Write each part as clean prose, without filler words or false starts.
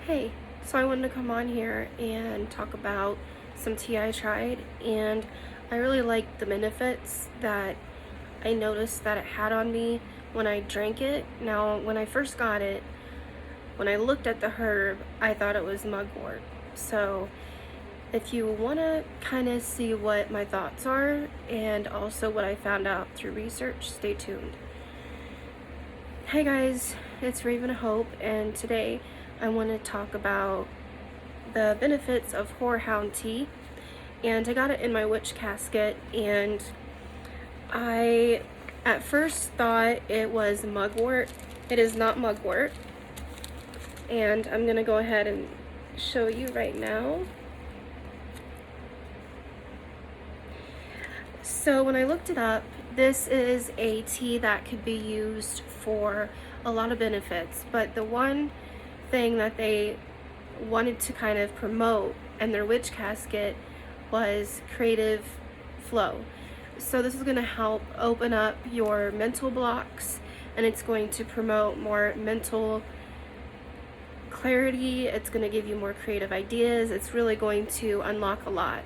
Hey, so I wanted to come on here and talk about some tea I tried, and I really liked the benefits that I noticed that it had on me when I drank it. Now, when I first got it, when I looked at the herb, I thought it was mugwort. So, if you want to kind of see what my thoughts are and also what I found out through research, stay tuned. Hey guys, it's Raven Hope, and today I want to talk about the benefits of Horehound tea. And I got it in my witch casket, and I at first thought it was mugwort. It is not mugwort, and I'm gonna go ahead and show you right now. So when I looked it up, this is a tea that could be used for a lot of benefits, but the one thing that they wanted to kind of promote in their witch casket was creative flow. So this is going to help open up your mental blocks, and it's going to promote more mental clarity. It's going to give you more creative ideas. It's really going to unlock a lot.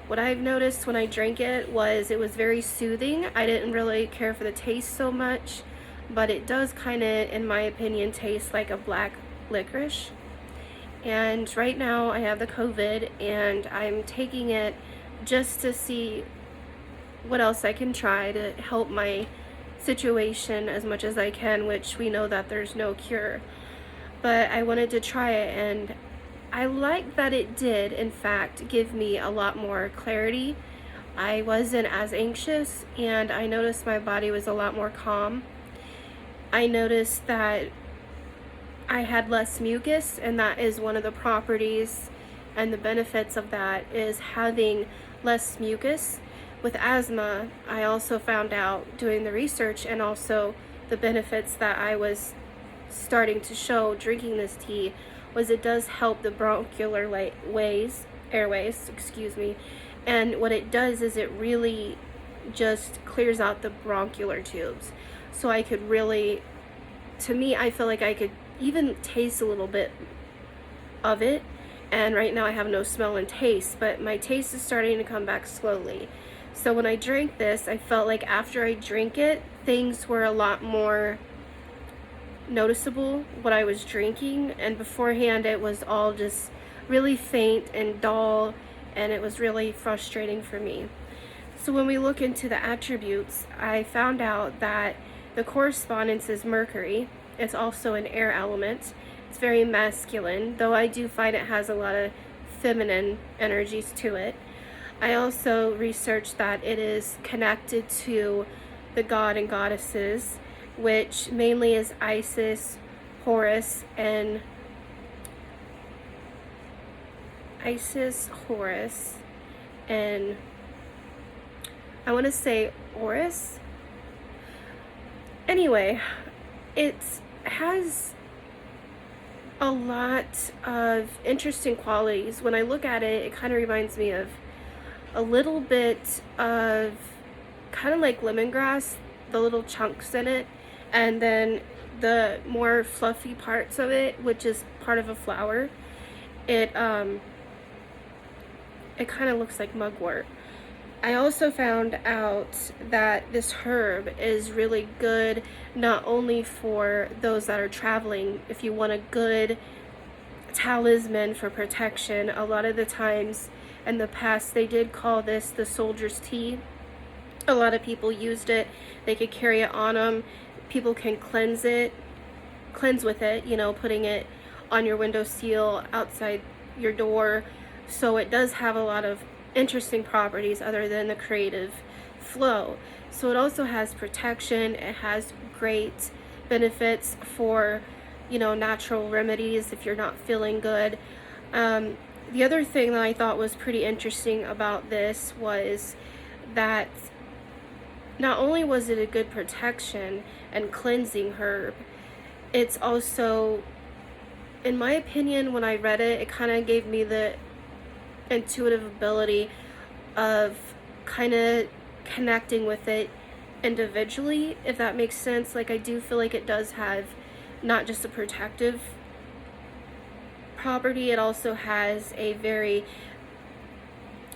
What I've noticed when I drank it was very soothing. I didn't really care for the taste so much, but it does kind of, in my opinion, taste like a black licorice. And right now I have the COVID, and I'm taking it just to see what else I can try to help my situation as much as I can, which we know that there's no cure. But I wanted to try it, and I like that it did, in fact, give me a lot more clarity. I wasn't as anxious, and I noticed my body was a lot more calm. I noticed that I had less mucus, and that is one of the properties and the benefits of that is having less mucus. With asthma, I also found out doing the research and also the benefits that I was starting to show drinking this tea was it does help the bronchial airways, and what it does is it really just clears out the bronchial tubes. So I could really, to me, I feel like I could even taste a little bit of it, and right now I have no smell and taste, but my taste is starting to come back slowly. So when I drank this, I felt like after I drank it, things were a lot more noticeable what I was drinking, and beforehand it was all just really faint and dull, and it was really frustrating for me. So when we look into the attributes, I found out that the correspondence is Mercury. It's also an air element. It's very masculine, though I do find it has a lot of feminine energies to it. I also researched that it is connected to the god and goddesses, which mainly is Isis, Horus, and I want to say Horus. Anyway, it has a lot of interesting qualities. When I look at it, it kind of reminds me of a little bit of kind of like lemongrass, the little chunks in it, and then the more fluffy parts of it, which is part of a flower. It kind of looks like mugwort. I also found out that this herb is really good not only for those that are traveling. If you want a good talisman for protection, a lot of the times in the past they did call this the soldier's tea. A lot of people used it. They could carry it on them. People can cleanse with it, putting it on your windowsill, outside your door. So it does have a lot of interesting properties other than the creative flow. So it also has protection. It has great benefits for, natural remedies if you're not feeling good. The other thing that I thought was pretty interesting about this was that not only was it a good protection and cleansing herb, it's also, in my opinion, when I read it, it kind of gave me the intuitive ability of kind of connecting with it individually, if that makes sense. Like, I do feel like it does have not just a protective property, it also has a very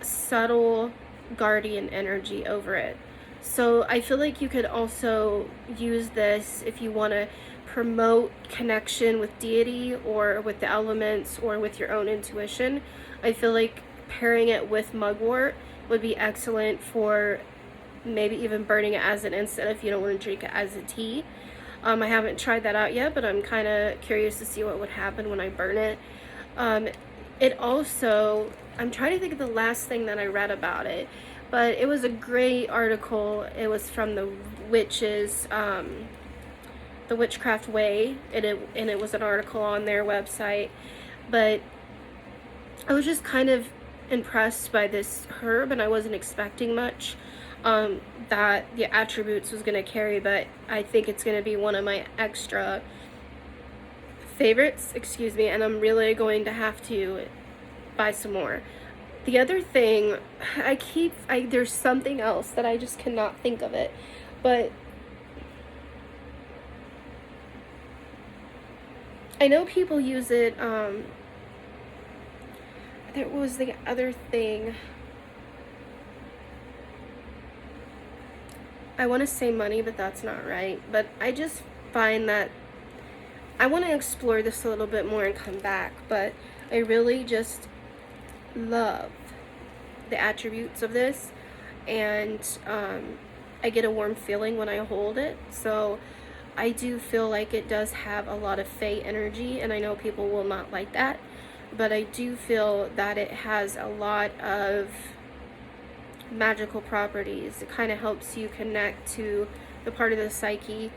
subtle guardian energy over it. So I feel like you could also use this if you want to promote connection with deity or with the elements or with your own intuition. I feel like pairing it with mugwort would be excellent for maybe even burning it as an incense if you don't want to drink it as a tea. I haven't tried that out yet, but I'm kind of curious to see what would happen when I burn it. It also, I'm trying to think of the last thing that I read about it, but it was a great article. It was from the Witchcraft Way, and it was an article on their website. But I was just kind of impressed by this herb, and I wasn't expecting much that the attributes was going to carry, but I think it's going to be one of my extra favorites, excuse me, and I'm really going to have to buy some more. The other thing, there's something else that I just cannot think of it, but I know people use it. There was the other thing. I want to say money, but that's not right. But I just find that I want to explore this a little bit more and come back, but I really just love the attributes of this, and I get a warm feeling when I hold it. So I do feel like it does have a lot of fae energy, and I know people will not like that, but I do feel that it has a lot of magical properties. It kind of helps you connect to the part of the psyche.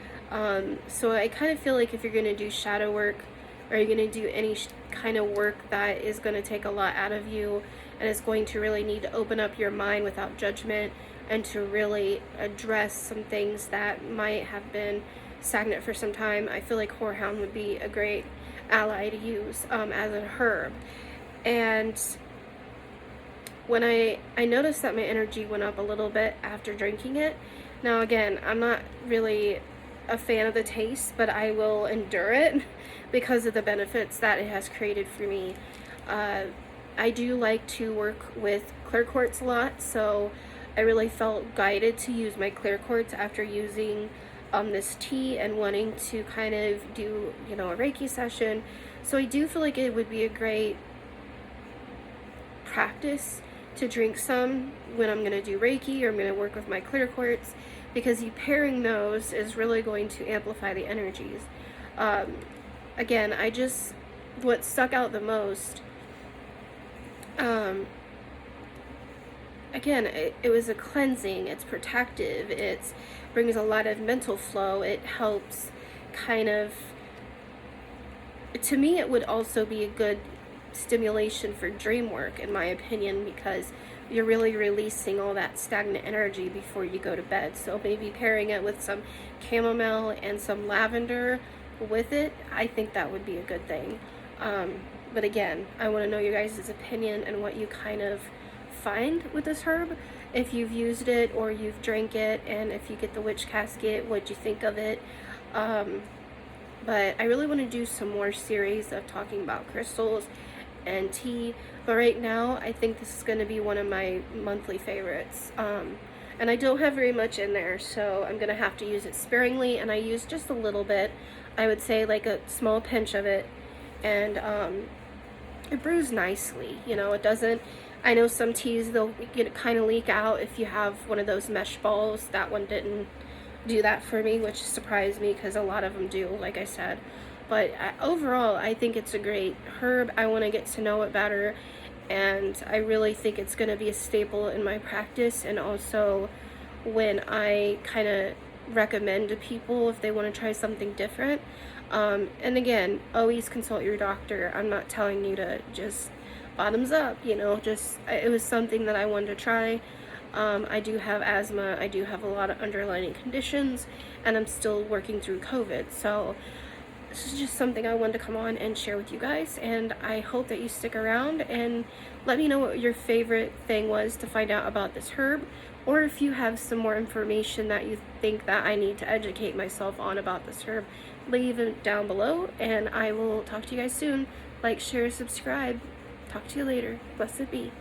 So I kind of feel like if you're going to do shadow work, or you're going to do any kind of work that is going to take a lot out of you, and is going to really need to open up your mind without judgment, and to really address some things that might have been stagnant for some time, I feel like Horehound would be a great ally to use as a herb. And when I noticed that my energy went up a little bit after drinking it. Now again, I'm not really a fan of the taste, but I will endure it because of the benefits that it has created for me. I do like to work with clear quartz a lot, so I really felt guided to use my clear quartz after using this tea and wanting to kind of do, a Reiki session. So I do feel like it would be a great practice to drink some when I'm going to do Reiki or I'm going to work with my clear quartz, because you pairing those is really going to amplify the energies. Again, what stuck out the most, again, it was a cleansing, it's protective, it brings a lot of mental flow, it helps kind of, to me it would also be a good stimulation for dream work, in my opinion, because you're really releasing all that stagnant energy before you go to bed. So maybe pairing it with some chamomile and some lavender with it, I think that would be a good thing. But again, I want to know your guys' opinion and what you kind of find with this herb. If you've used it or you've drank it, and if you get the witch casket, what'd you think of it? But I really want to do some more series of talking about crystals and tea, but right now I think this is going to be one of my monthly favorites. And I don't have very much in there, so I'm going to have to use it sparingly, and I use just a little bit. I would say like a small pinch of it, and it brews nicely. It doesn't, I know some teas, they'll kind of leak out if you have one of those mesh balls. That one didn't do that for me, which surprised me because a lot of them do, like I said. But overall, I think it's a great herb. I want to get to know it better, and I really think it's going to be a staple in my practice, and also when I kind of recommend to people if they want to try something different. And again, always consult your doctor. I'm not telling you to just bottoms up, it was something that I wanted to try. I do have asthma, I do have a lot of underlying conditions, and I'm still working through COVID, so this is just something I wanted to come on and share with you guys, and I hope that you stick around and let me know what your favorite thing was to find out about this herb, or if you have some more information that you think that I need to educate myself on about this herb, leave it down below, and I will talk to you guys soon. Like, share, subscribe. Talk to you later. Blessed be.